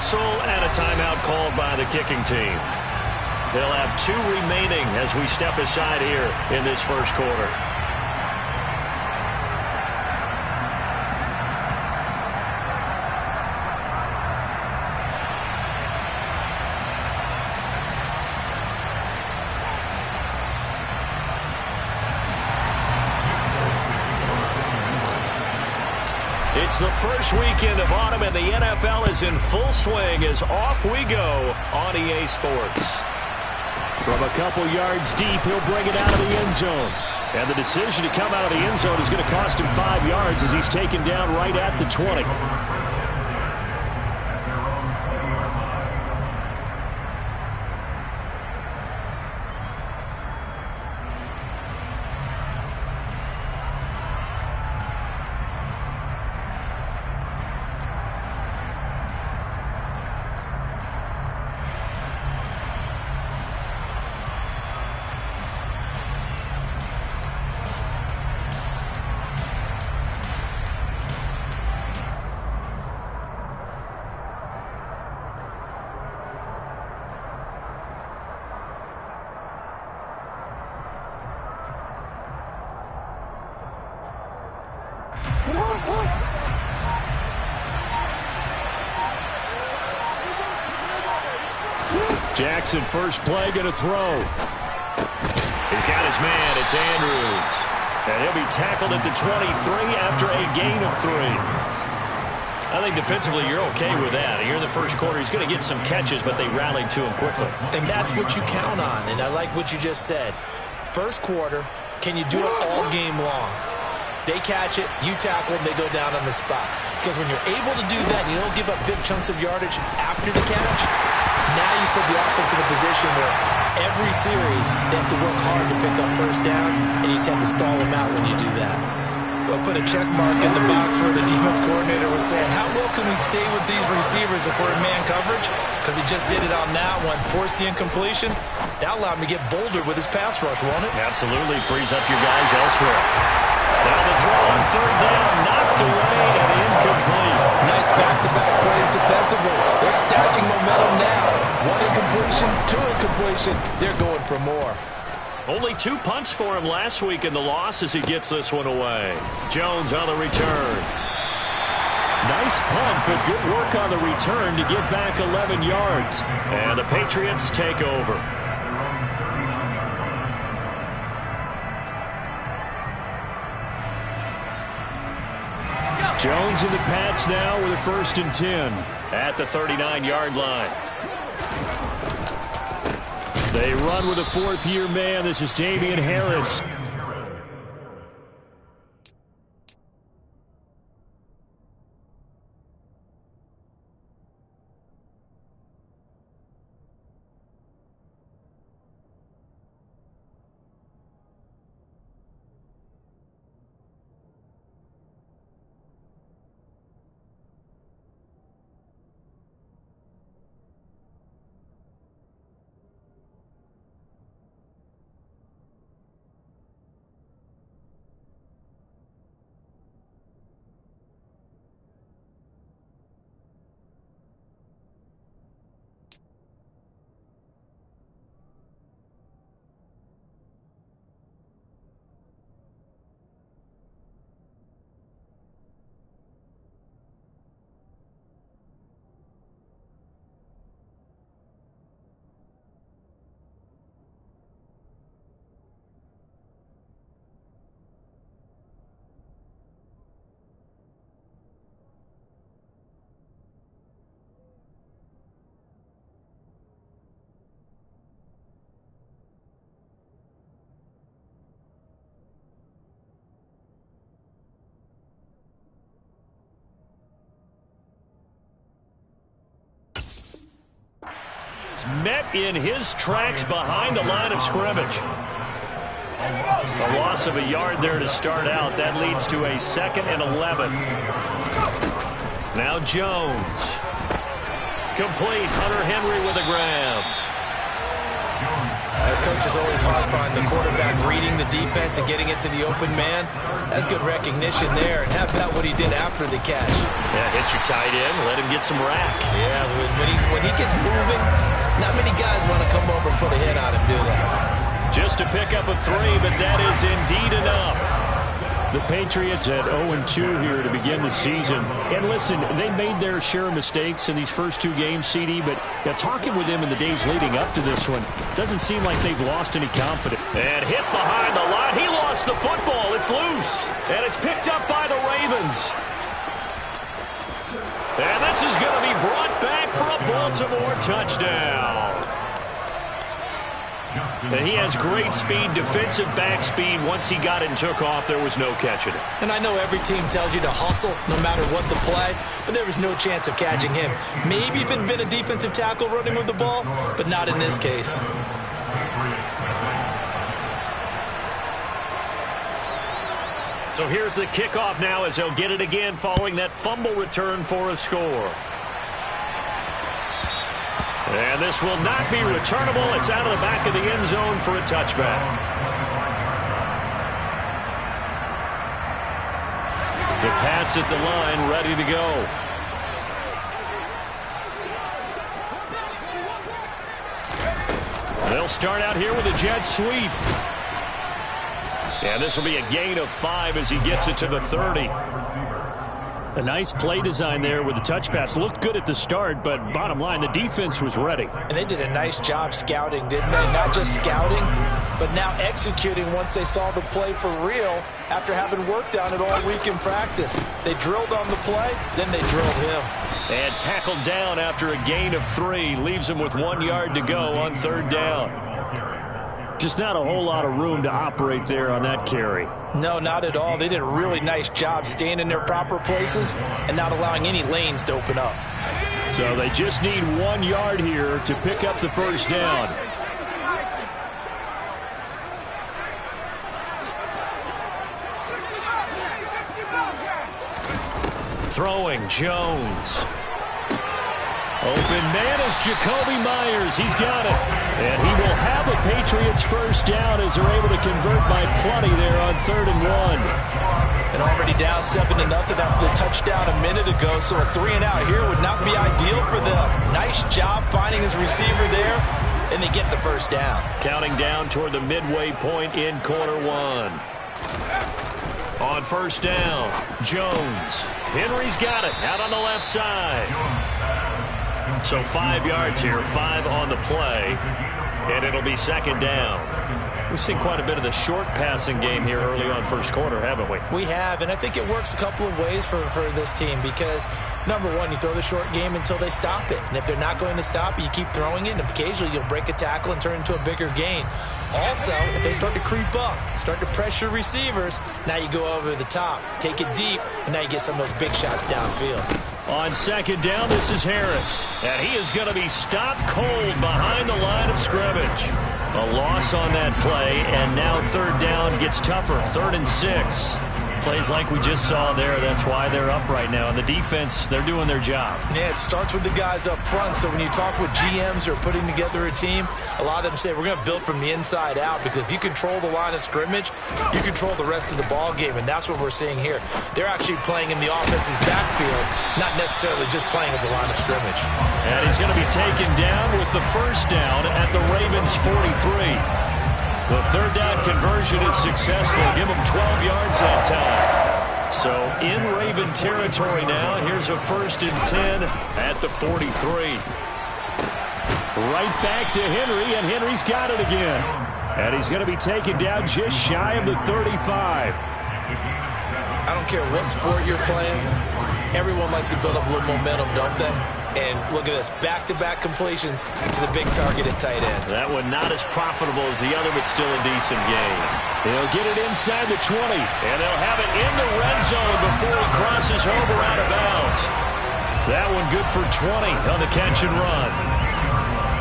whistle and a timeout called by the kicking team. They'll have 2 remaining as we step aside here in this first quarter. It's the first weekend of autumn, and the NFL is in full swing as off we go on EA Sports. From a couple yards deep, he'll bring it out of the end zone. And the decision to come out of the end zone is going to cost him 5 yards as he's taken down right at the 20. Jackson, first play, going to throw. He's got his man. It's Andrews. And he'll be tackled at the 23 after a gain of 3. I think defensively you're okay with that. Here in the first quarter, he's going to get some catches, but they rallied to him quickly. And that's what you count on, and I like what you just said. First quarter, can you do it all game long? They catch it, you tackle them, they go down on the spot. Because when you're able to do that, you don't give up big chunks of yardage after the catch, now you put the offense in a position where every series they have to work hard to pick up first downs, and you tend to stall them out when you do that. We'll put a check mark in the box where the defense coordinator was saying, how well can we stay with these receivers if we're in man coverage? Because he just did it on that one, forced the incompletion. That allowed him to get bolder with his pass rush, won't it? Absolutely, frees up your guys elsewhere. Now the throw on third down, knocked away and incomplete. Nice back-to-back plays defensively. They're stacking momentum now. 1 incompletion, 2 incompletion. They're going for more. Only 2 punts for him last week in the loss as he gets this one away. Jones on the return. Nice punt, but good work on the return to get back 11 yards. And the Patriots take over. Jones in the Pats now with a 1st and 10 at the 39-yard line. They run with a 4th-year man. This is Damian Harris. Met in his tracks behind the line of scrimmage. A loss of a yard there to start out. That leads to a 2nd and 11. Now Jones. Complete. Hunter Henry with a grab. Coach is always hard on the quarterback reading the defense and getting it to the open man. That's good recognition there. And how about what he did after the catch? Yeah, hit your tight end, let him get some rack. Yeah, when he gets moving, not many guys want to come over and put a hit on him, do they? Just to pick up a 3, but that is indeed enough. The Patriots at 0-2 here to begin the season. And listen, they made their share of mistakes in these first 2 games, CD, but talking with them in the days leading up to this one, doesn't seem like they've lost any confidence. And hit behind the line. He lost the football. It's loose. And it's picked up by the Ravens. And this is going to be brought back for a Baltimore touchdown. And he has great speed, defensive back speed. Once he got it and took off, there was no catching it. And I know every team tells you to hustle no matter what the play, but there was no chance of catching him. Maybe if it had been a defensive tackle running with the ball, but not in this case. So here's the kickoff now as they'll get it again following that fumble return for a score. And this will not be returnable. It's out of the back of the end zone for a touchback. The Pats at the line, ready to go. They'll start out here with a jet sweep. And this will be a gain of 5 as he gets it to the 30. A nice play design there with the touch pass. Looked good at the start, but bottom line, the defense was ready. And they did a nice job scouting, didn't they? Not just scouting, but now executing once they saw the play for real after having worked on it all week in practice. They drilled on the play, then they drilled him. And tackled down after a gain of 3. Leaves him with 1 yard to go on 3rd down. Just not a whole lot of room to operate there on that carry. No, not at all. They did a really nice job staying in their proper places and not allowing any lanes to open up. So they just need 1 yard here to pick up the first down. Throwing, Jones. Open man is Jacoby Myers. He's got it. And he will have a Patriots first down as they're able to convert by plenty there on 3rd and 1. And already down 7-0 after the touchdown a minute ago. So a 3-and-out here would not be ideal for them. Nice job finding his receiver there. And they get the first down. Counting down toward the midway point in quarter 1. On first down, Jones. Henry's got it out on the left side. So 5 yards here, 5 on the play, and it'll be 2nd down. We've seen quite a bit of the short passing game here early on first quarter, haven't we? We have, and I think it works a couple of ways for this team because, number one, you throw the short game until they stop it. And if they're not going to stop it, you keep throwing it, and occasionally you'll break a tackle and turn it into a bigger gain. Also, if they start to creep up, start to pressure receivers, now you go over the top, take it deep, and now you get some of those big shots downfield. On 2nd down, this is Harris. And he is going to be stopped cold behind the line of scrimmage. A loss on that play, and now 3rd down gets tougher. 3rd and 6. Plays like we just saw there. That's why they're up right now. And the defense, they're doing their job. Yeah, it starts with the guys up front. So when you talk with GMs who are putting together a team, a lot of them say we're going to build from the inside out because if you control the line of scrimmage, you control the rest of the ball game. And that's what we're seeing here. They're actually playing in the offense's backfield, not necessarily just playing at the line of scrimmage. And he's going to be taken down with the first down at the Ravens' 43. The 3rd down conversion is successful. Give him 12 yards that time. So in Raven territory now. Here's a 1st and 10 at the 43. Right back to Henry, and Henry's got it again. And he's going to be taken down just shy of the 35. I don't care what sport you're playing. Everyone likes to build up a little momentum, don't they? And look at this, back-to-back completions to the big target at tight end. That one not as profitable as the other, but still a decent gain. They'll get it inside the 20, and they'll have it in the red zone before he crosses over out of bounds. That one good for 20 on the catch and run.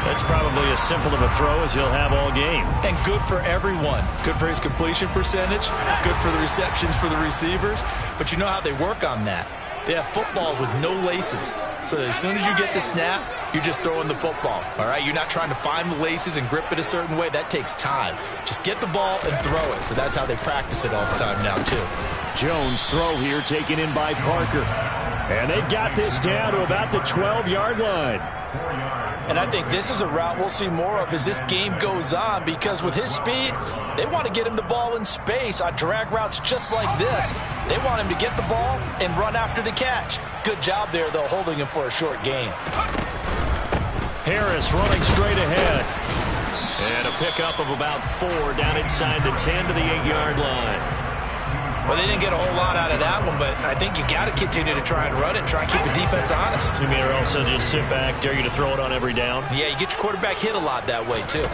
That's probably as simple of a throw as he'll have all game. And good for everyone. Good for his completion percentage, good for the receptions for the receivers. But you know how they work on that. They have footballs with no laces. So as soon as you get the snap, you're just throwing the football, all right? You're not trying to find the laces and grip it a certain way. That takes time. Just get the ball and throw it. So that's how they practice it all the time now, too. Jones' throw here taken in by Parker. And they've got this down to about the 12-yard line. And I think this is a route we'll see more of as this game goes on, because with his speed, they want to get him the ball in space on drag routes just like this. They want him to get the ball and run after the catch. Good job there, though, holding him for a short gain. Harris running straight ahead. And a pickup of about 4 down inside the 10 to the 8-yard line. Well, they didn't get a whole lot out of that one, but I think you got to continue to try and run it and try and keep the defense honest. You mean, or also just sit back, dare you to throw it on every down? Yeah, you get your quarterback hit a lot that way, too.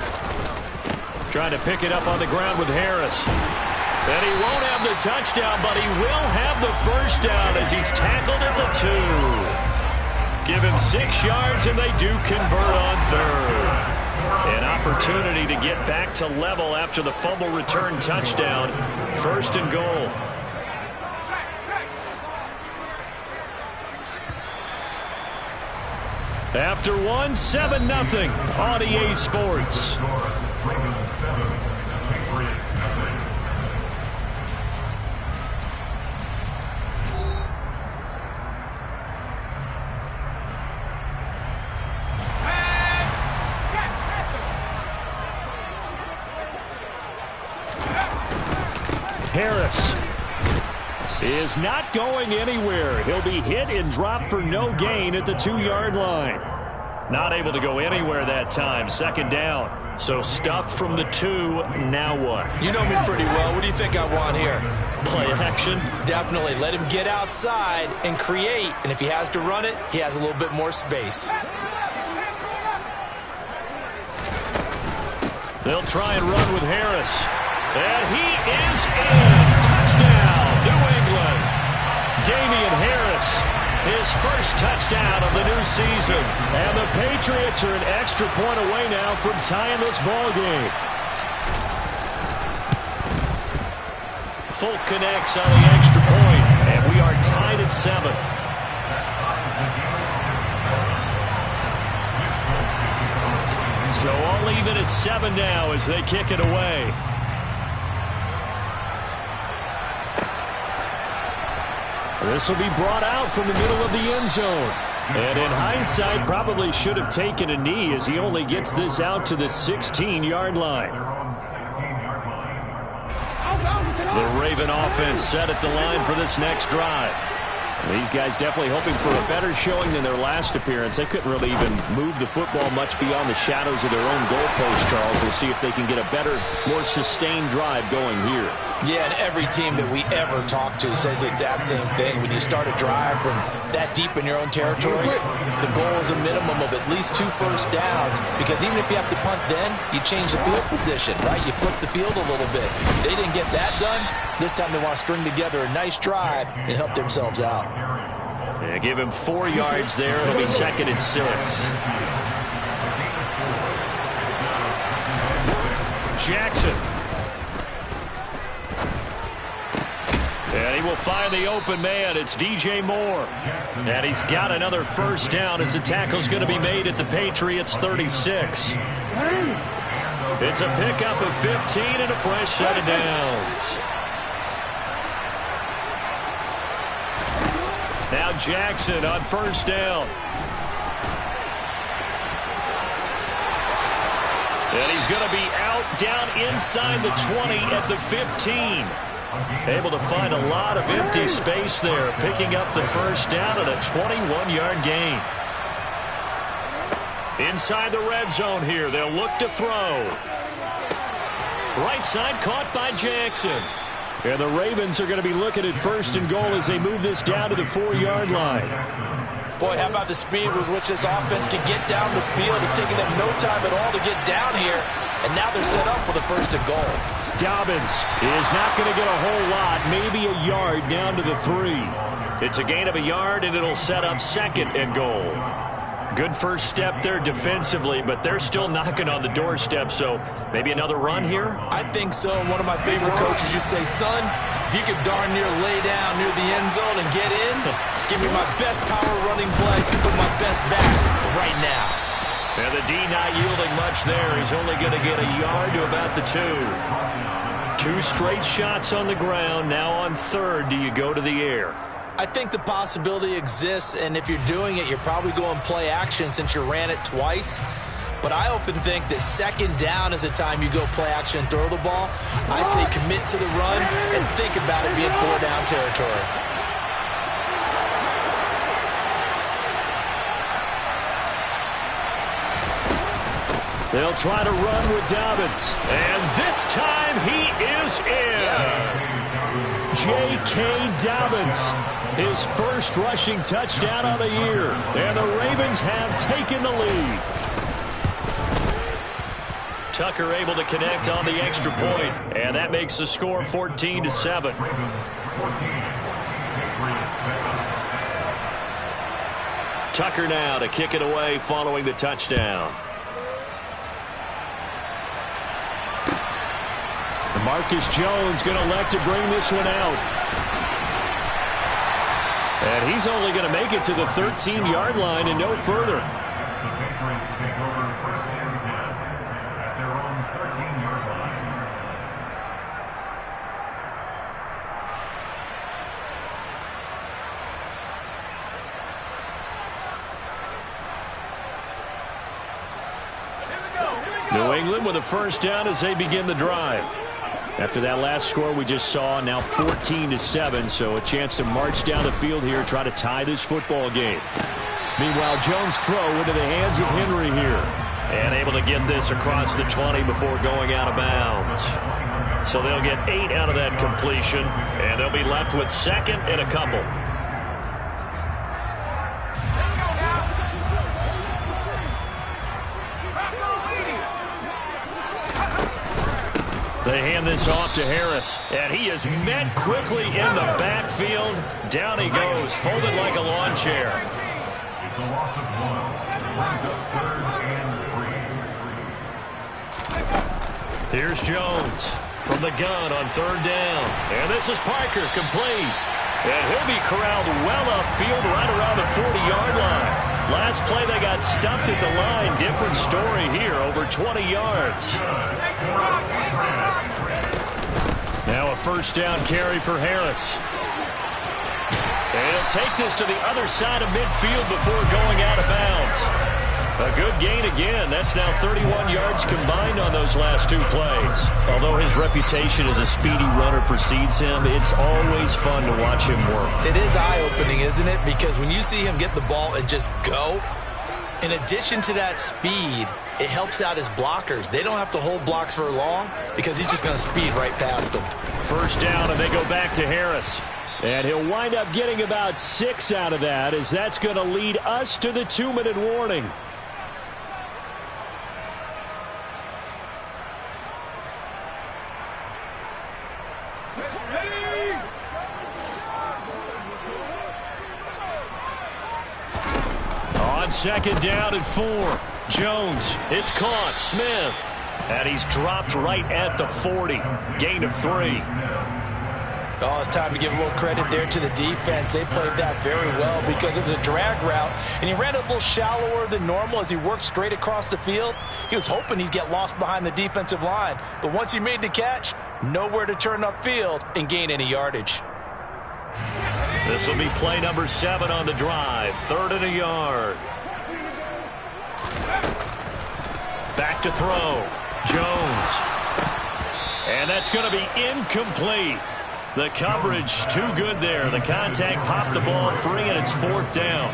Trying to pick it up on the ground with Harris. And he won't have the touchdown, but he will have the first down as he's tackled at the 2. Give him 6 yards, and they do convert on third. An opportunity to get back to level after the fumble return touchdown. First and goal. After one, 7-0 on EA Sports. Harris is not going anywhere. He'll be hit and dropped for no gain at the 2-yard line. Not able to go anywhere that time. Second down. So stuffed from the 2. Now what? You know me pretty well. What do you think I want here? Play action? Definitely. Let him get outside and create. And if he has to run it, he has a little bit more space. They'll try and run with Harris. And he is in. Touchdown, New England. Damian Harris, his first touchdown of the new season. And the Patriots are an extra point away now from tying this ball game. Folk connects on the extra point, and we are tied at 7. So all even at 7 now as they kick it away. This will be brought out from the middle of the end zone. And in hindsight, probably should have taken a knee as he only gets this out to the 16-yard line. The Raven offense set at the line for this next drive. These guys definitely hoping for a better showing than their last appearance. They couldn't really even move the football much beyond the shadows of their own goalpost, Charles. We'll see if they can get a better, more sustained drive going here. Yeah, and every team that we ever talk to says the exact same thing. When you start a drive from that deep in your own territory, the goal is a minimum of at least 2 first downs, because even if you have to punt then, you change the field position, right? You flip the field a little bit. They didn't get that done. This time they want to string together a nice drive and help themselves out. Yeah, give him 4 yards there. It'll be 2nd and 6. Jackson. And he will find the open man. It's DJ Moore. And he's got another first down as the tackle's going to be made at the Patriots 36. It's a pickup of 15 and a fresh set of downs. Now Jackson on first down. And he's going to be out down inside the 20 at the 15. Able to find a lot of empty space there, picking up the first down at a 21-yard gain. Inside the red zone here, they'll look to throw. Right side caught by Jackson. And the Ravens are going to be looking at first and goal as they move this down to the 4-yard line. Boy, how about the speed with which this offense can get down the field? It's taking them no time at all to get down here. And now they're set up for the first and goal. Dobbins is not going to get a whole lot, maybe a yard down to the 3. It's a gain of a yard, and it'll set up 2nd and goal. Good first step there defensively, but they're still knocking on the doorstep, so maybe another run here? I think so. One of my favorite coaches used to say, son, if you could darn near lay down near the end zone and get in, give me my best power running play with my best back right now. And the D not yielding much there. He's only going to get a yard to about the 2. 2 straight shots on the ground. Now on third, do you go to the air? I think the possibility exists, and if you're doing it, you're probably going play action since you ran it twice. But I often think that second down is the time you go play action and throw the ball. I say commit to the run and think about it being 4-down territory. They'll try to run with Dobbins. And this time he is in. Yes. J.K. Dobbins, his first rushing touchdown of the year. And the Ravens have taken the lead. Tucker able to connect on the extra point. And that makes the score 14-7. Tucker now to kick it away following the touchdown. Marcus Jones going to elect to bring this one out. And he's only going to make it to the 13-yard line and no further. The Patriots take over first and 10 at their own 13-yard line. New England with a first down as they begin the drive. After that last score we just saw, now 14-7, so a chance to march down the field here, try to tie this football game. Meanwhile, Jones' throw into the hands of Henry here. And able to get this across the 20 before going out of bounds. So they'll get 8 out of that completion, and they'll be left with second and a couple. They hand this off to Harris, and he is met quickly in the backfield. Down he goes, folded like a lawn chair. It's a loss of 1. Brings up third and 3. Here's Jones from the gun on third down. And this is Parker, complete. And he'll be corralled well upfield right around the 40-yard line. Last play they got stuffed at the line. Different story here, over 20 yards. Now a first down carry for Harris. And he'll take this to the other side of midfield before going out of bounds. A good gain again. That's now 31 yards combined on those last 2 plays. Although his reputation as a speedy runner precedes him, it's always fun to watch him work. It is eye-opening, isn't it? Because when you see him get the ball and just go, in addition to that speed, it helps out his blockers. They don't have to hold blocks for long because he's just going to speed right past them. First down, and they go back to Harris. And he'll wind up getting about 6 out of that, as that's going to lead us to the 2-minute warning. On second down and 4. Jones, it's caught. Smith. And he's dropped right at the 40. Gain of 3. Oh, it's time to give a little credit there to the defense. They played that very well because it was a drag route, and he ran it a little shallower than normal as he worked straight across the field. He was hoping he'd get lost behind the defensive line, but once he made the catch, nowhere to turn upfield and gain any yardage. This will be play number 7 on the drive. 3rd and a yard. Back to throw. Jones. And that's going to be incomplete. The coverage too good there. The contact popped the ball free, and it's 4th down.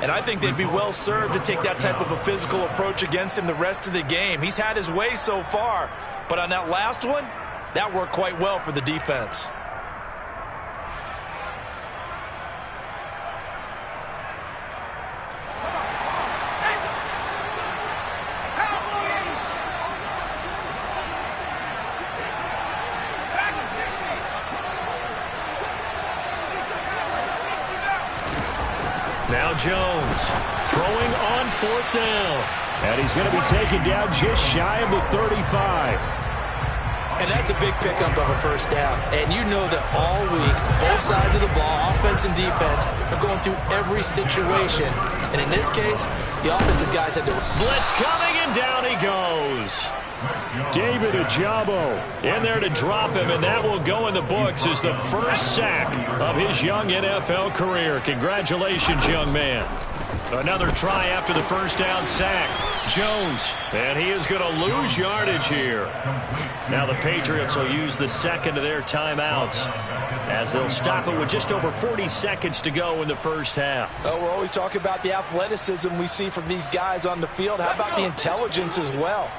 And I think they'd be well served to take that type of a physical approach against him the rest of the game. He's had his way so far, but on that last one, that worked quite well for the defense. Now Jones throwing on 4th down. And he's going to be taken down just shy of the 35. And that's a big pickup of a 1st down. And you know that all week, both sides of the ball, offense and defense, are going through every situation. And in this case, the offensive guys had to... Blitz coming, and down he goes. David Ojabo in there to drop him, and that will go in the books as the first sack of his young NFL career. Congratulations, young man. Another try after the 1st down sack. Jones, and he is going to lose yardage here. Now the Patriots will use the second of their timeouts as they'll stop it with just over 40 seconds to go in the 1st half. We're always talking about the athleticism we see from these guys on the field. How about the intelligence as well?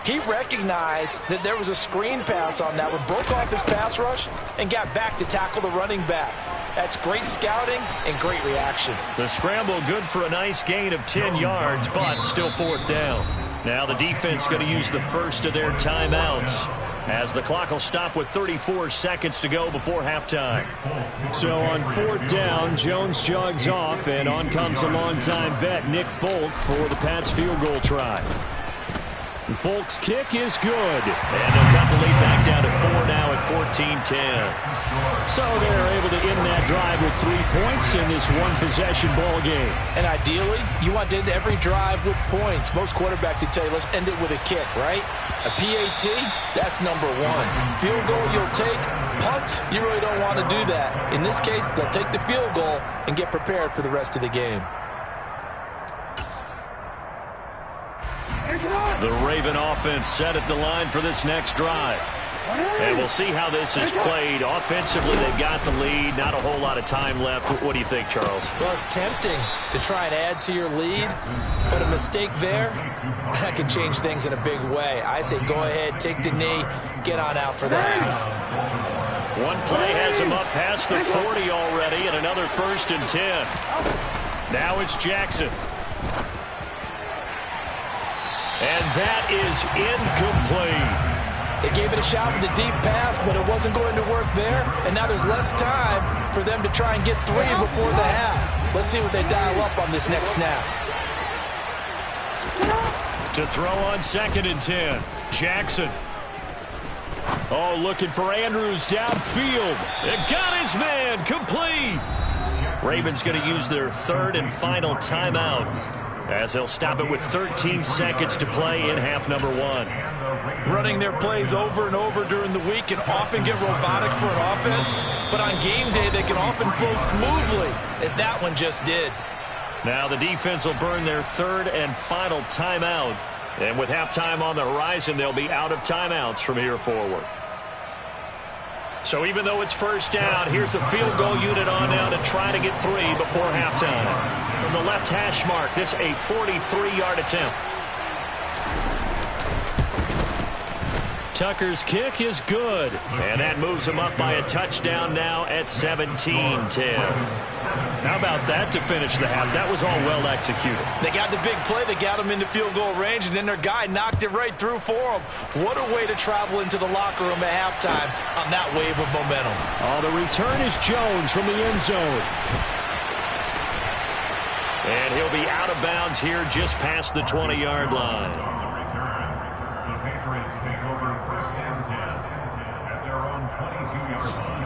He recognized that there was a screen pass on that one, broke off his pass rush, and got back to tackle the running back. That's great scouting and great reaction. The scramble good for a nice gain of 10 yards, but still 4th down. Now the defense going to use the first of their timeouts as the clock will stop with 34 seconds to go before halftime. So on 4th down, Jones jogs off, and on comes a longtime vet, Nick Folk, for the Pats field goal try. Folk's kick is good. And they'll cut the lead back down to 4 now at 14-10. So they're able to end that drive with 3 points in this one-possession ball game. And ideally, you want to end every drive with points. Most quarterbacks would tell you, let's end it with a kick, right? A PAT, that's number 1. Field goal you'll take. Punts, you really don't want to do that. In this case, they'll take the field goal and get prepared for the rest of the game. The Raven offense set at the line for this next drive. And we'll see how this is played. Offensively, they've got the lead. Not a whole lot of time left. What do you think, Charles? Well, it's tempting to try and add to your lead, but a mistake there, that can change things in a big way. I say go ahead, take the knee, get on out for the half. One play has him up past the 40 already, and another 1st and 10. Now it's Jackson. And that is incomplete. They gave it a shot with a deep pass, but it wasn't going to work there. And now there's less time for them to try and get 3 before the half. Let's see what they dial up on this next snap. To throw on 2nd and 10. Jackson. Oh, looking for Andrews downfield. It got his man. Complete. Ravens going to use their 3rd and final timeout, as they'll stop it with 13 seconds to play in half number 1. Running their plays over and over during the week can often get robotic for an offense, but on game day they can often flow smoothly, as that one just did. Now the defense will burn their 3rd and final timeout, and with halftime on the horizon, they'll be out of timeouts from here forward. So even though it's 1st down, here's the field goal unit on now to try to get 3 before halftime. From the left hash mark, this a 43-yard attempt. Tucker's kick is good, and that moves him up by a touchdown now at 17-10. How about that to finish the half? That was all well executed. They got the big play. They got him into field goal range, and then their guy knocked it right through for him. What a way to travel into the locker room at halftime on that wave of momentum. Oh, the return is Jones from the end zone. And he'll be out of bounds here just past the 20-yard line. The Patriots take over 1st and 10 at their own 22-yard line.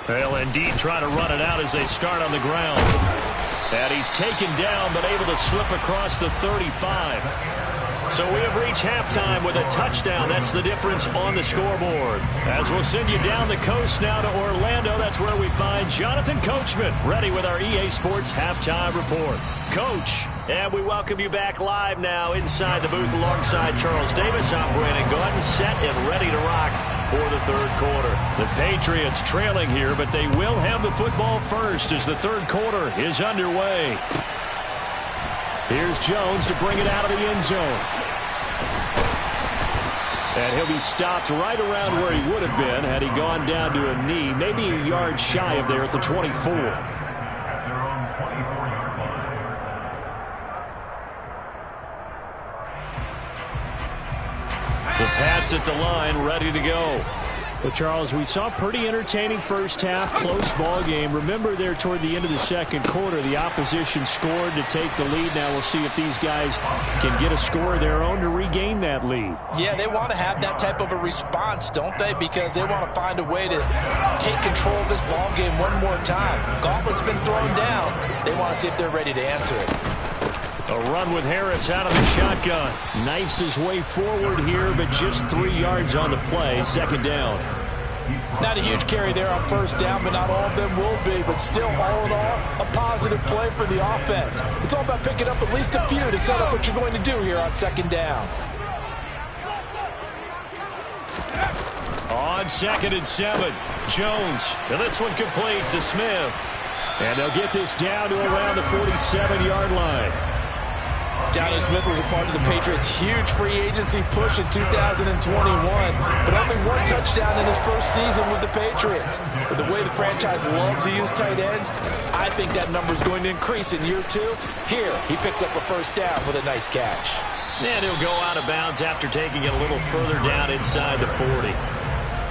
They'll indeed try to run it out as they start on the ground. And he's taken down, but able to slip across the 35. So we have reached halftime with a touchdown. That's the difference on the scoreboard. As we'll send you down the coast now to Orlando, that's where we find Jonathan Coachman, ready with our EA Sports Halftime Report. Coach, and we welcome you back live now inside the booth alongside Charles Davis. I'm Brandon Gordon, set and ready to rock for the 3rd quarter. The Patriots trailing here, but they will have the football first as the 3rd quarter is underway. Here's Jones to bring it out of the end zone. And he'll be stopped right around where he would have been had he gone down to a knee, maybe a yard shy of there at the 24. At their own 24-yard line. The Pats at the line, ready to go. Well, Charles, we saw a pretty entertaining first half, close ball game. Remember there toward the end of the second quarter, the opposition scored to take the lead. Now we'll see if these guys can get a score of their own to regain that lead. Yeah, they want to have that type of a response, don't they? Because they want to find a way to take control of this ball game one more time. Gauntlet's been thrown down. They want to see if they're ready to answer it. A run with Harris out of the shotgun. Knifes his way forward here, but just 3 yards on the play. Second down. Not a huge carry there on first down, but not all of them will be. But still, all in all, a positive play for the offense. It's all about picking up at least a few to set up what you're going to do here on second down. On 2nd and 7, Jones. And this one complete to Smith. And they'll get this down to around the 47-yard line. Johnny Smith was a part of the Patriots' huge free agency push in 2021, but only 1 touchdown in his first season with the Patriots. With the way the franchise loves to use tight ends, I think that number is going to increase in year 2. Here, he picks up a first down with a nice catch. And he'll go out of bounds after taking it a little further down inside the 40.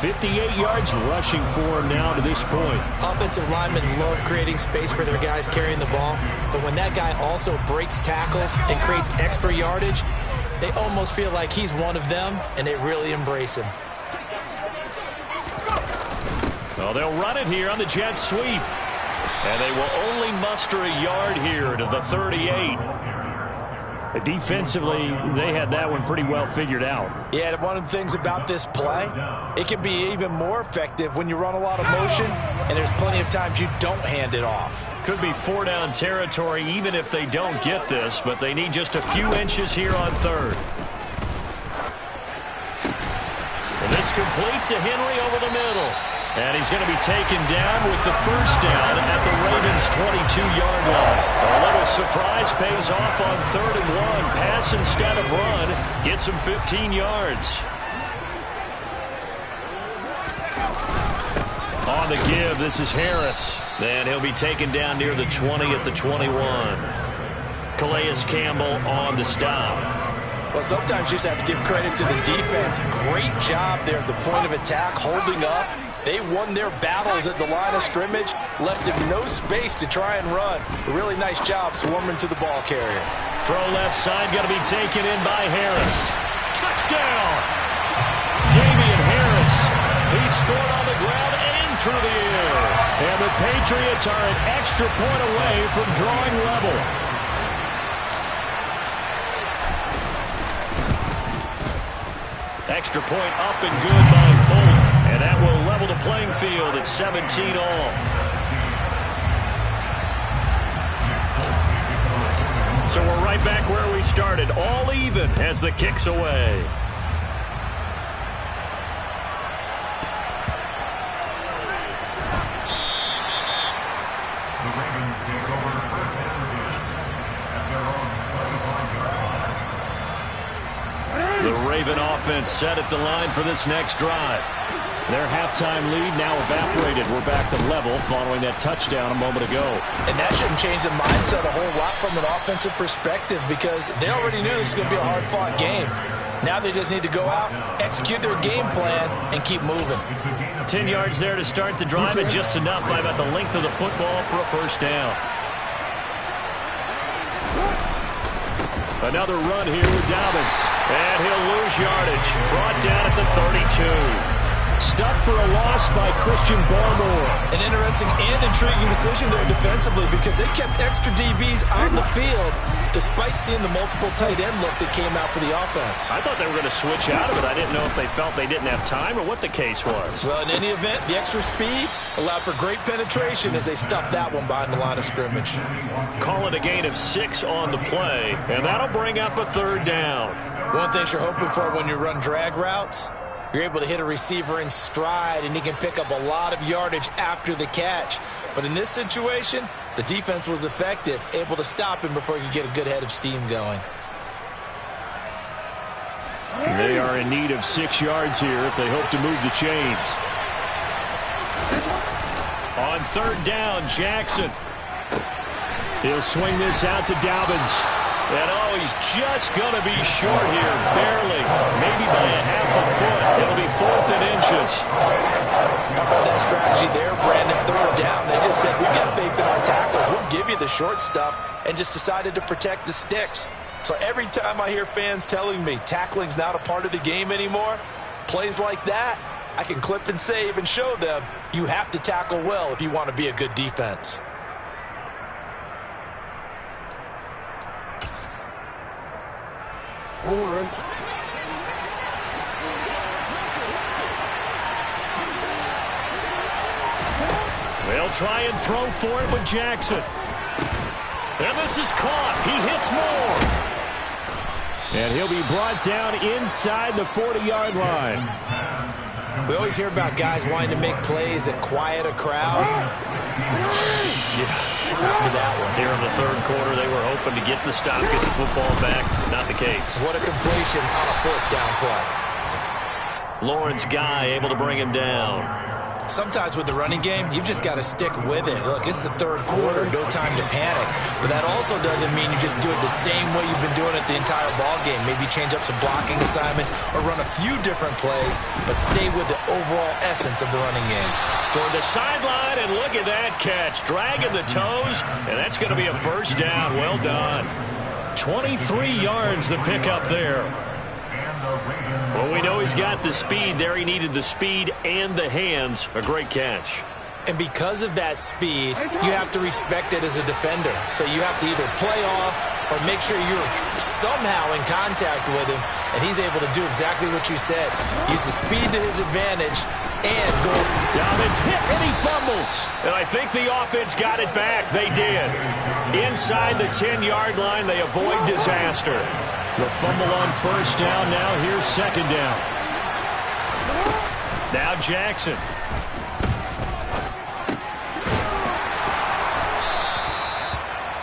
58 yards rushing for him now to this point. Offensive linemen love creating space for their guys carrying the ball, but when that guy also breaks tackles and creates extra yardage, they almost feel like he's one of them, and they really embrace him. Well, they'll run it here on the jet sweep. And they will only muster a yard here to the 38. Defensively, they had that one pretty well figured out. Yeah, one of the things about this play, it can be even more effective when you run a lot of motion, and there's plenty of times you don't hand it off. Could be 4-down territory even if they don't get this, but they need just a few inches here on 3rd. And this complete to Henry over the middle. And he's going to be taken down with the first down at the Ravens' 22-yard line. A little surprise pays off on 3rd and 1. Pass instead of run. Gets him 15 yards. On the give, this is Harris. And he'll be taken down near the 20 at the 21. Calais Campbell on the stop. Well, sometimes you just have to give credit to the defense. Great job there at the point of attack, holding up. They won their battles at the line of scrimmage, left him no space to try and run. A really nice job swarming to the ball carrier. Throw left side, going to be taken in by Harris. Touchdown! Damian Harris. He scored on the ground and through the air. And the Patriots are an extra point away from drawing level. Extra point up and good by Folk. And that will level the playing field at 17 all. So we're right back where we started, all even as the kick's away. The Ravens take over 1st and 10 at their own 25-yard line. The Raven offense set at the line for this next drive. Their halftime lead now evaporated. We're back to level following that touchdown a moment ago. And that shouldn't change the mindset a whole lot from an offensive perspective because they already knew this was going to be a hard-fought game. Now they just need to go out, execute their game plan, and keep moving. 10 yards there to start the drive, and just enough by about the length of the football for a first down. Another run here with Dobbins. And he'll lose yardage. Brought down at the 32. Stuck for a loss by Christian Barmore. An interesting and intriguing decision there defensively because they kept extra DBs on the field despite seeing the multiple tight end look that came out for the offense. I thought they were going to switch out of it. I didn't know if they felt they didn't have time or what the case was. Well, in any event, the extra speed allowed for great penetration as they stuffed that one behind the line of scrimmage. Call it a gain of 6 on the play, and that'll bring up a 3rd down. One thing you're hoping for when you run drag routes, you're able to hit a receiver in stride, and he can pick up a lot of yardage after the catch. But in this situation, the defense was effective, able to stop him before he could get a good head of steam going. They are in need of 6 yards here if they hope to move the chains. On 3rd down, Jackson. He'll swing this out to Dobbins. And, oh, he's just going to be short here, barely, maybe by a half a foot. It'll be 4th and inches. That strategy there, Brandon, 3rd down. They just said, we've got faith in our tackles. We'll give you the short stuff, and just decided to protect the sticks. So every time I hear fans telling me tackling's not a part of the game anymore, plays like that, I can clip and save and show them you have to tackle well if you want to be a good defense. They'll try and throw for it with Jackson. And this is caught. He hits more. And he'll be brought down inside the 40-yard line. We always hear about guys wanting to make plays that quiet a crowd. Not to that one. Here in the 3rd quarter, they were hoping to get the stop, get the football back. Not the case. What a completion on a 4th down play. Lawrence Guy able to bring him down. Sometimes with the running game, you've just got to stick with it. Look, it's the 3rd quarter, no time to panic. But that also doesn't mean you just do it the same way you've been doing it the entire ball game. Maybe change up some blocking assignments or run a few different plays, but stay with the overall essence of the running game. Toward the sideline, and look at that catch. Dragging the toes, and that's going to be a 1st down. Well done. 23 yards the pickup there. Well, we know he's got the speed there. He needed the speed and the hands. A great catch. And because of that speed, you have to respect it as a defender. So you have to either play off or make sure you're somehow in contact with him, and he's able to do exactly what you said. Use the speed to his advantage and go. Dobbins hit, and he fumbles. And I think the offense got it back. They did. Inside the 10-yard line, they avoid disaster. The fumble on 1st down. Now here's 2nd down. Now Jackson.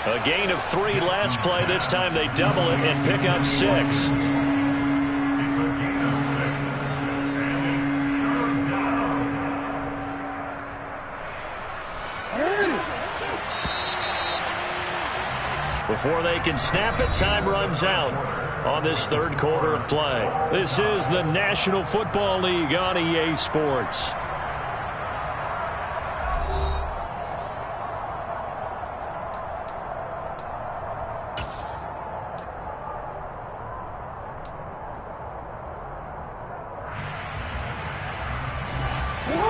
A gain of 3 last play. This time they double it and pick up 6. Before they can snap it, time runs out on this 3rd quarter of play. This is the National Football League on EA Sports.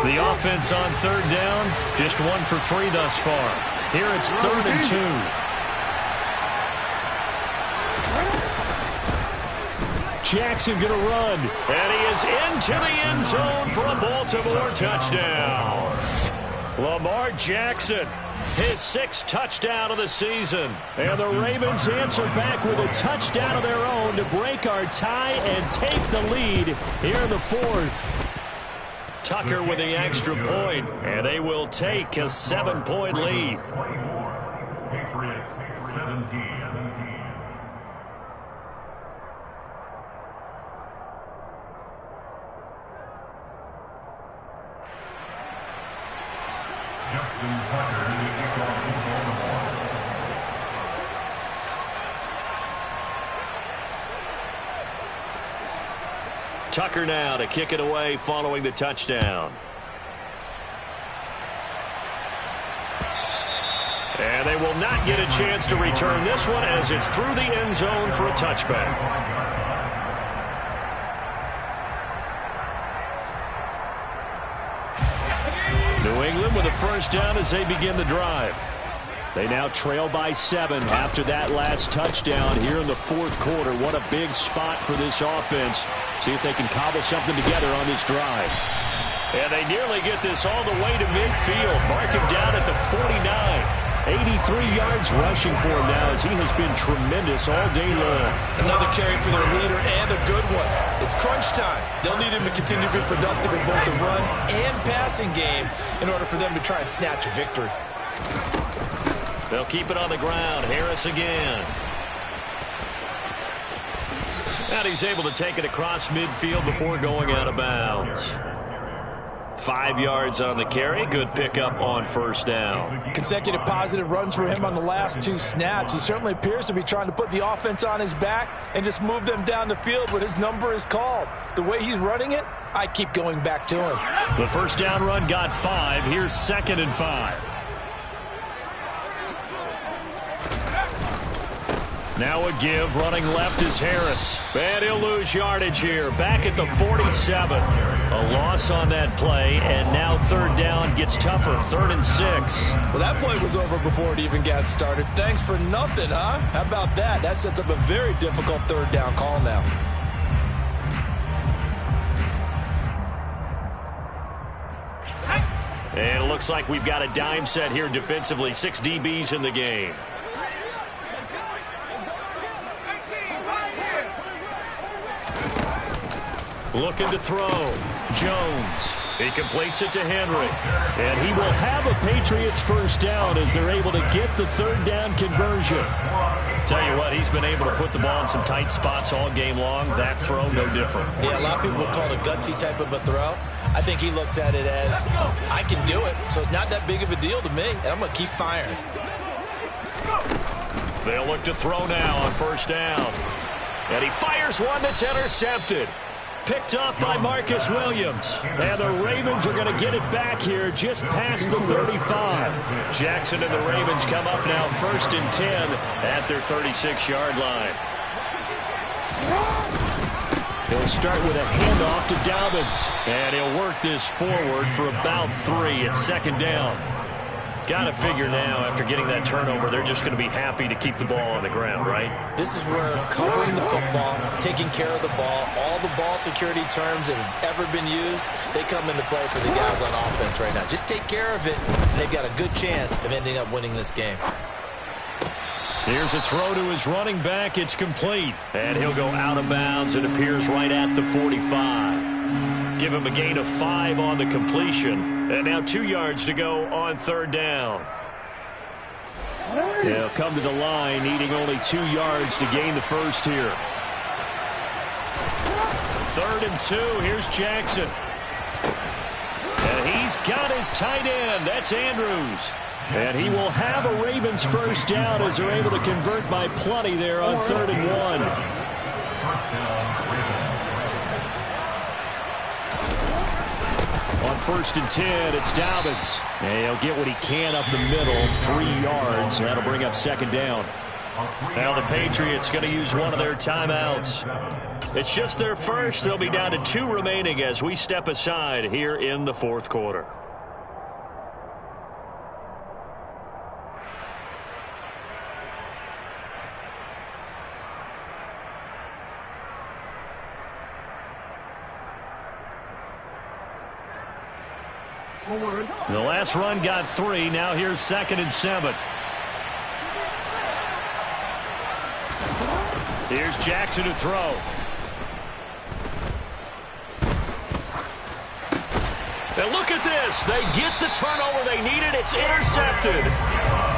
The offense on 3rd down, just 1 for 3 thus far. Here it's 3rd and 2. Jackson going to run, and he is into the end zone for a Baltimore touchdown. Lamar Jackson, his 6th touchdown of the season. And the Ravens answer back with a touchdown of their own to break our tie and take the lead here in the 4th. Tucker with the extra point, and they will take a 7-point lead. Patriots 17. Tucker now to kick it away following the touchdown. And they will not get a chance to return this one as it's through the end zone for a touchback. New England with a 1st down as they begin the drive. They now trail by 7 after that last touchdown here in the 4th quarter. What a big spot for this offense. See if they can cobble something together on this drive. And they nearly get this all the way to midfield. Mark him down at the 49. 83 yards rushing for him now as he has been tremendous all day long. Another carry for their leader and a good one. It's crunch time. They'll need him to continue to be productive in both the run and passing game in order for them to try and snatch a victory. They'll keep it on the ground. Harris again. And he's able to take it across midfield before going out of bounds. 5 yards on the carry. Good pickup on first down. Consecutive positive runs for him on the last 2 snaps. He certainly appears to be trying to put the offense on his back and just move them down the field when his number is called. The way he's running it, I keep going back to him. The first down run got 5. Here's 2nd and 5. Now a give. Running left is Harris. And he'll lose yardage here. Back at the 47. A loss on that play. And now 3rd down gets tougher. 3rd and 6. Well, that play was over before it even got started. Thanks for nothing, huh? How about that? That sets up a very difficult 3rd down call now. And it looks like we've got a dime set here defensively. 6 DBs in the game. Looking to throw. Jones. He completes it to Henry. And he will have a Patriots first down as they're able to get the 3rd down conversion. Tell you what, he's been able to put the ball in some tight spots all game long. That throw, no different. Yeah, a lot of people would call it a gutsy type of a throw. I think he looks at it as, I can do it, so it's not that big of a deal to me, and I'm going to keep firing. They'll look to throw now on first down. And he fires one that's intercepted. Picked up by Marcus Williams. And the Ravens are going to get it back here just past the 35. Jackson and the Ravens come up now 1st and 10 at their 36-yard line. He'll start with a handoff to Dobbins. And he'll work this forward for about 3 at 2nd down. Got to figure now, after getting that turnover, they're just going to be happy to keep the ball on the ground, right? This is where covering the football, taking care of the ball, all the ball security terms that have ever been used, they come into play for the guys on offense right now. Just take care of it, and they've got a good chance of ending up winning this game. Here's a throw to his running back. It's complete. And he'll go out of bounds. It appears right at the 45. Give him a gain of 5 on the completion. And now 2 yards to go on 3rd down. He'll come to the line, needing only 2 yards to gain the first here. 3rd and 2. Here's Jackson. And he's got his tight end. That's Andrews. And he will have a Ravens first down as they're able to convert by plenty there on 3rd and 1. On 1st and 10, it's Dobbins. And he'll get what he can up the middle, 3 yards. That'll bring up 2nd down. Now the Patriots going to use one of their timeouts. It's just their first. They'll be down to 2 remaining as we step aside here in the 4th quarter. The last run got 3. Now here's 2nd and 7. Here's Jackson to throw. And look at this. They get the turnover they needed. It's intercepted.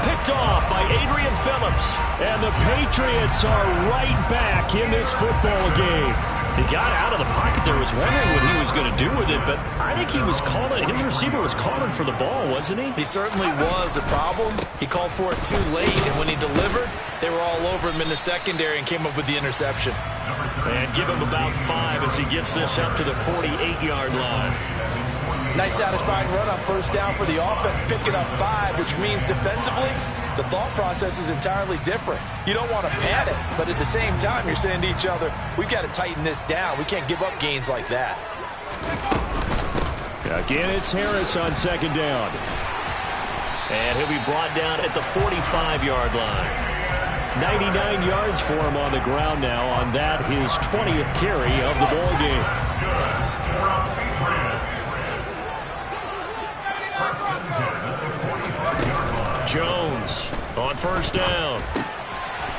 Picked off by Adrian Phillips. And the Patriots are right back in this football game. He got out of the pocket there, was wondering what he was going to do with it, but I think he was calling, his receiver was calling for the ball, wasn't he? He certainly was. The problem, he called for it too late, and when he delivered, they were all over him in the secondary and came up with the interception. And give him about 5 as he gets this up to the 48-yard line. Nice satisfying run on first down for the offense, picking up 5, which means defensively, the thought process is entirely different. You don't want to panic, but at the same time, you're saying to each other, we've got to tighten this down. We can't give up gains like that. Again, it's Harris on 2nd down. And he'll be brought down at the 45-yard line. 99 yards for him on the ground now on that, his 20th carry of the ball game. Jones on first down.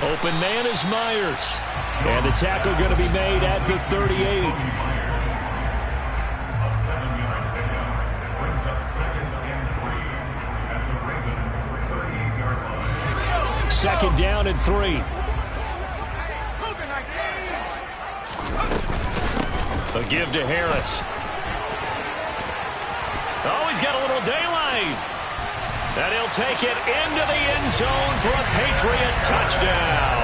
Open man is Myers. And the tackle going to be made at the 38. Second down and 3. give to Harris. Oh, he's got a little daylight. And he'll take it into the end zone for a Patriot touchdown.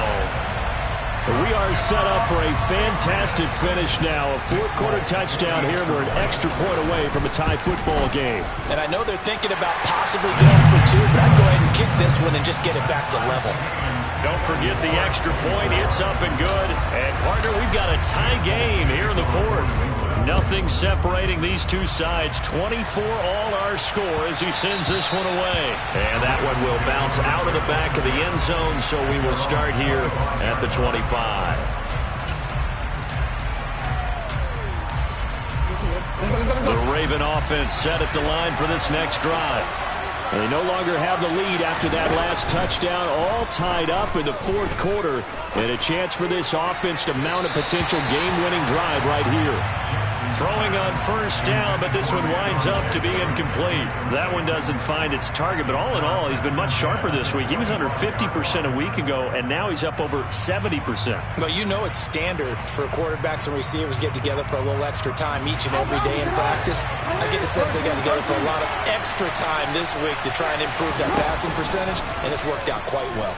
We are set up for a fantastic finish now. A fourth-quarter touchdown here. We're an extra point away from a tie football game. And I know they're thinking about possibly going for two, but I'd go ahead and kick this one and just get it back to level. Don't forget the extra point. It's up and good. And, partner, we've got a tie game here in the fourth. Nothing separating these two sides. 24 all our score as he sends this one away. And that one will bounce out of the back of the end zone, so we will start here at the 25. The Raven offense set at the line for this next drive. They no longer have the lead after that last touchdown, all tied up in the fourth quarter, and a chance for this offense to mount a potential game-winning drive right here. Throwing on first down, but this one winds up to be incomplete. That one doesn't find its target, but all in all, he's been much sharper this week. He was under 50% a week ago, and now he's up over 70%. Well, you know it's standard for quarterbacks and receivers get together for a little extra time each and every day in practice. I get the sense they got together for a lot of extra time this week to try and improve that passing percentage, and it's worked out quite well.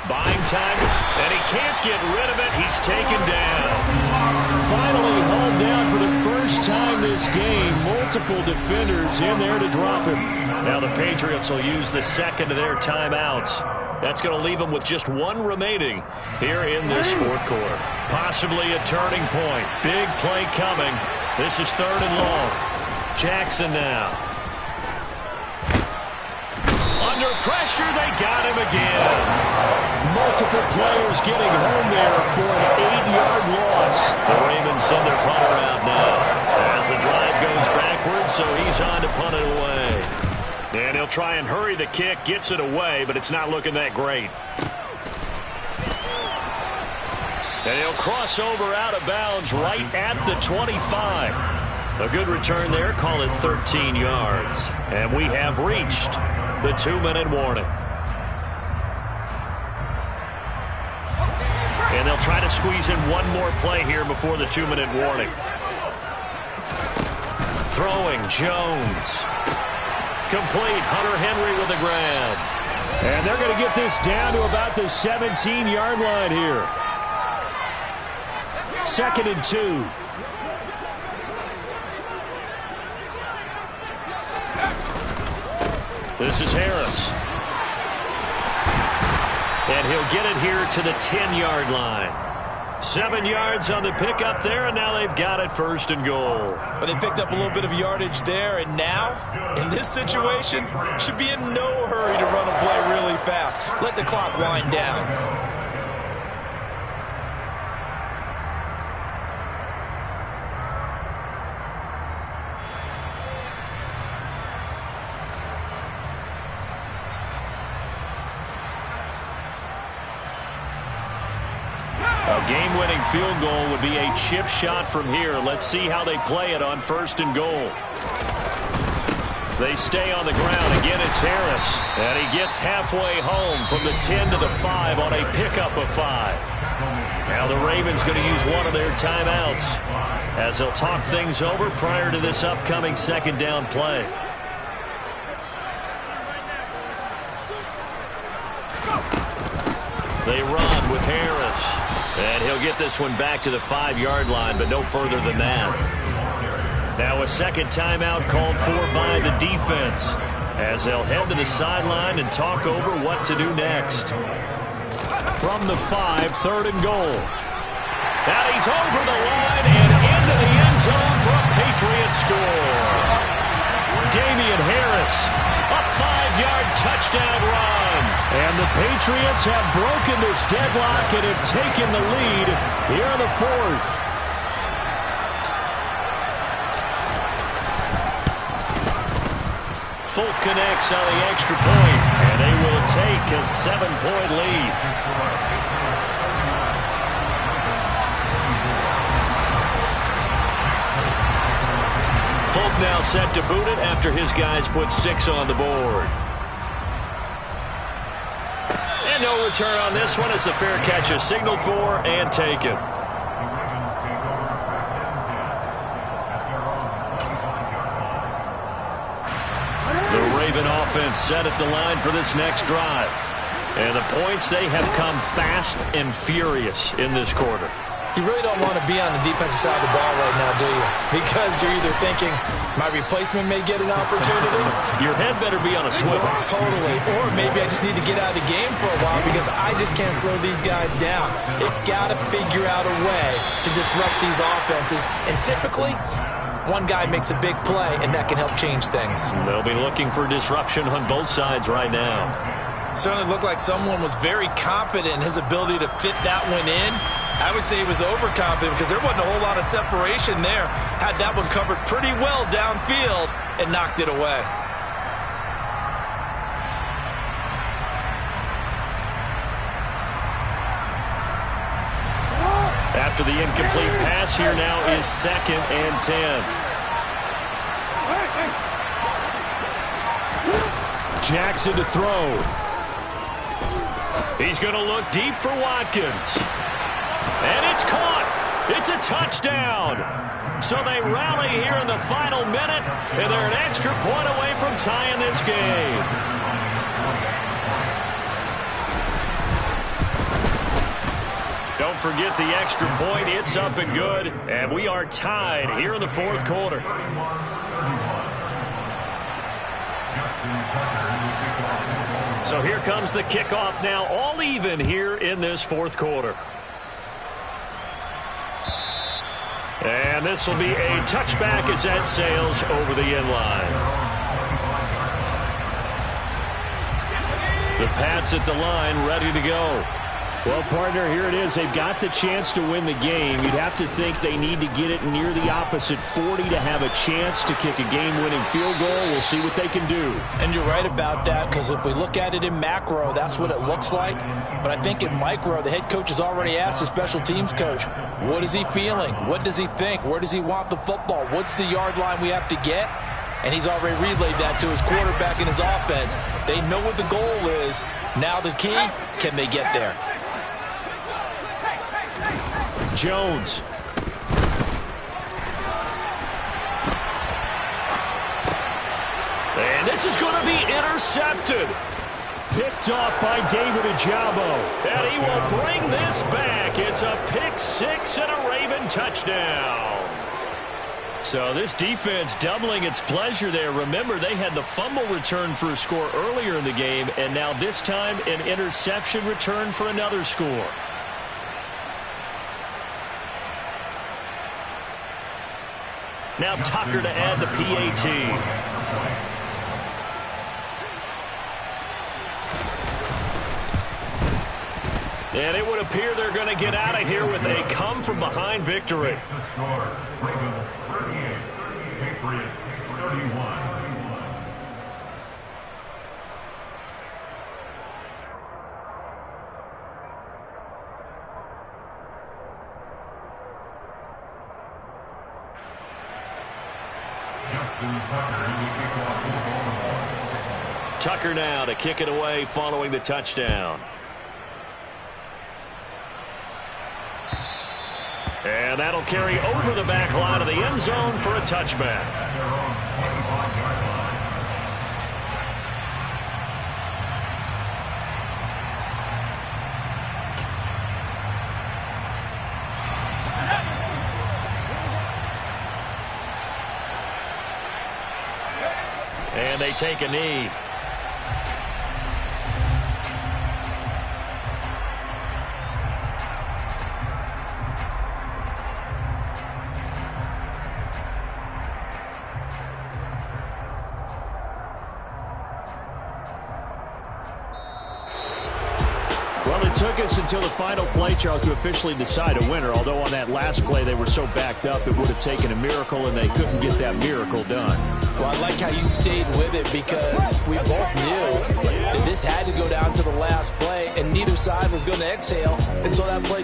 Buying time, and he can't get rid of it. He's taken down. Finally hauled down for the first time this game. Multiple defenders in there to drop him. Now the Patriots will use the second of their timeouts. That's going to leave them with just one remaining here in this fourth quarter. Possibly a turning point. Big play coming. This is third and long. Jackson now. Under pressure, they got him again. Multiple players getting home there for an 8-yard loss. The Ravens send their punter out now as the drive goes backwards, so he's on to punt it away. And he'll try and hurry the kick, gets it away, but it's not looking that great. And he'll cross over out of bounds right at the 25. A good return there, call it 13 yards. And we have reached the 2-minute warning. And they'll try to squeeze in one more play here before the 2-minute warning. Throwing, Jones. Complete, Hunter Henry with a grab. And they're going to get this down to about the 17-yard line here. 2nd and 2. This is Harris. And he'll get it here to the 10-yard line. 7 yards on the pickup there, and now they've got it 1st and goal. But they picked up a little bit of yardage there, and now, in this situation, should be in no hurry to run a play really fast. Let the clock wind down. A game-winning field goal would be a chip shot from here. Let's see how they play it on 1st and goal. They stay on the ground. Again, it's Harris. And he gets halfway home from the 10 to the 5 on a pickup of 5. Now the Ravens going to use one of their timeouts as they'll talk things over prior to this upcoming 2nd down play. They run with Harris. And he'll get this one back to the 5-yard line, but no further than that. Now a 2nd timeout called for by the defense as they'll head to the sideline and talk over what to do next. From the 5, 3rd and goal. Now he's over the line and into the end zone for a Patriot score. Damian Harris, a 5-yard touchdown run. And the Patriots have broken this deadlock and have taken the lead here in the 4th. Folk connects on the extra point, and they will take a 7-point lead. Folk now set to boot it after his guys put 6 on the board. And no return on this one as the fair catch is signaled for and taken. Raven offense set at the line for this next drive. And the points, they have come fast and furious in this quarter. You really don't want to be on the defensive side of the ball right now, do you? Because you're either thinking, my replacement may get an opportunity. Your head better be on a swivel. Totally. Or maybe I just need to get out of the game for a while because I just can't slow these guys down. They've got to figure out a way to disrupt these offenses. And typically, one guy makes a big play, and that can help change things. They'll be looking for disruption on both sides right now. Certainly looked like someone was very confident in his ability to fit that one in. I would say he was overconfident because there wasn't a whole lot of separation there. Had that one covered pretty well downfield and knocked it away. After the incomplete pass, here now is 2nd and 10. Jackson to throw. He's going to look deep for Watkins. And it's caught. It's a touchdown. So they rally here in the final minute, and they're an extra point away from tying this game. Don't forget the extra point. It's up and good, and we are tied here in the 4th quarter. So here comes the kickoff now, all even here in this 4th quarter. And this will be a touchback as that sails over the end line. The Pats at the line, ready to go. Well, partner, here it is. They've got the chance to win the game. You'd have to think they need to get it near the opposite 40 to have a chance to kick a game-winning field goal. We'll see what they can do. And you're right about that, because if we look at it in macro, that's what it looks like. But I think in micro, the head coach has already asked the special teams coach, what is he feeling? What does he think? Where does he want the football? What's the yard line we have to get? And he's already relayed that to his quarterback and his offense. They know what the goal is. Now the key, can they get there? Jones. And this is going to be intercepted. Picked off by David Ojabo. And he will bring this back. It's a pick six and a Raven touchdown. So this defense doubling its pleasure there. Remember, they had the fumble return for a score earlier in the game, and now this time an interception return for another score. Now Tucker to add the PAT. And it would appear they're going to get out of here with a come-from-behind victory. The score, Ravens 38, Patriots 31. Tucker now to kick it away following the touchdown. And that'll carry over the back line of the end zone for a touchback. And they take a knee. Well, it took us until the final play, Charles, to officially decide a winner. Although on that last play they were so backed up, it would have taken a miracle, and they couldn't get that miracle done. Well, I like how you stayed with it because we both knew that this had to go down to the last play, and neither side was going to exhale until that play